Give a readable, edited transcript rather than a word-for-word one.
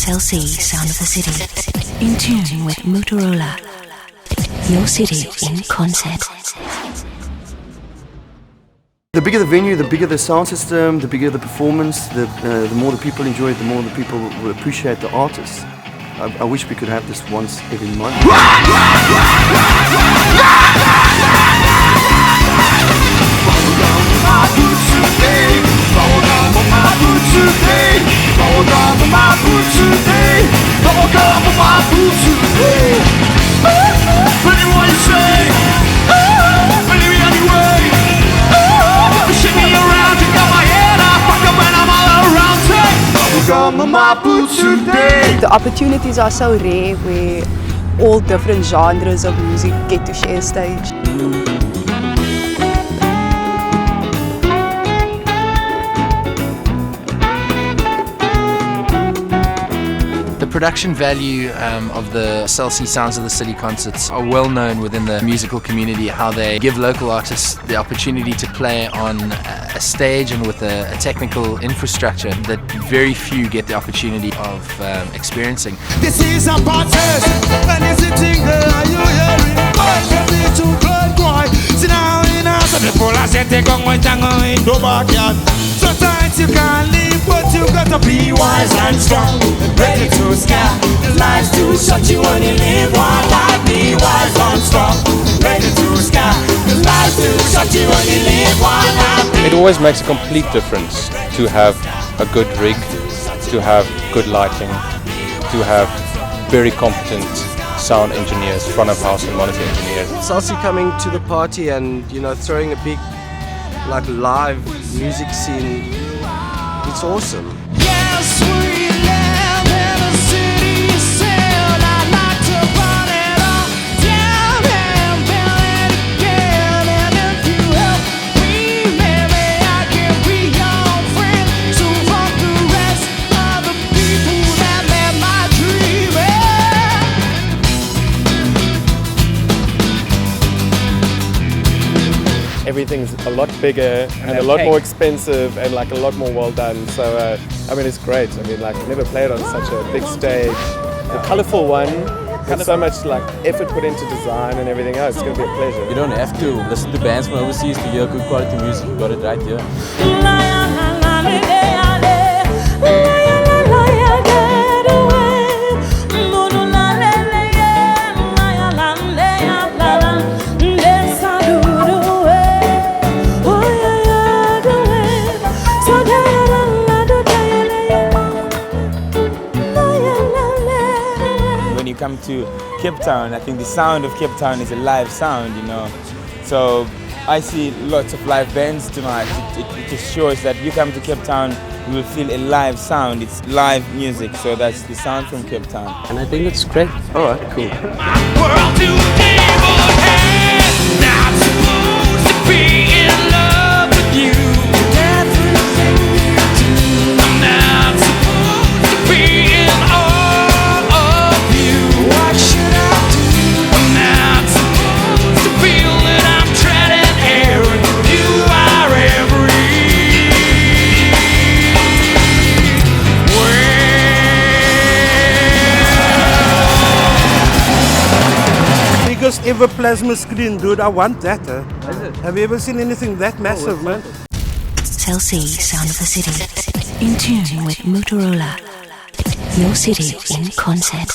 Chelsea, sound of the city. In tune with Motorola. Your city in concert. The bigger the venue, the bigger the sound system, the bigger the performance, the more the people enjoy it, the more the people will appreciate the artists. I wish we could have this once every month. The opportunities are so rare where all different genres of music get to share stage. The production value of the Chelsea Sounds of the City concerts are well known within the musical community, how they give local artists the opportunity to play on a stage and with a technical infrastructure that very few get the opportunity of experiencing. This is a protest, and is it jingle, are you hearing? To cry, sit down in house, and the police say take on my tango in the backyard. Sometimes you can't live, but you gotta be wise and strong, ready to scare. Life's too short, you only live one life. Be wise and strong, ready to scare. Life's too short, you only live one life. It always makes a complete difference to have a good rig, to have good lighting, to have very competent sound engineers, front of house and monitor engineers. Chelsea coming to the party and throwing a big live music scene, it's awesome. Yes, we live in a city cell. I like to burn it all down and build it again. And if you help me, maybe I can be your friend. So fuck the rest of the people that made my dream. Everything's a lot bigger and a lot more expensive and a lot more well done. So it's great. Never played on such a big stage. The colourful one, with so much effort put into design and everything else. It's going to be a pleasure. You don't have to listen to bands from overseas to hear good quality music. You got it right here. Come to Cape Town, I think the sound of Cape Town is a live sound, So I see lots of live bands tonight. It just shows that you come to Cape Town, you will feel a live sound. It's live music, so that's the sound from Cape Town. And I think it's great. All right, cool. World to not supposed to be in love with you. I'm not supposed to be in all of you. What should I do? I'm not supposed to feel that I'm treading air and you are everywhere. Biggest ever plasma screen, dude. I want that. Have you ever seen anything that massive, man? Chelsea, sound of the city. In tune with Motorola. Your city in concert.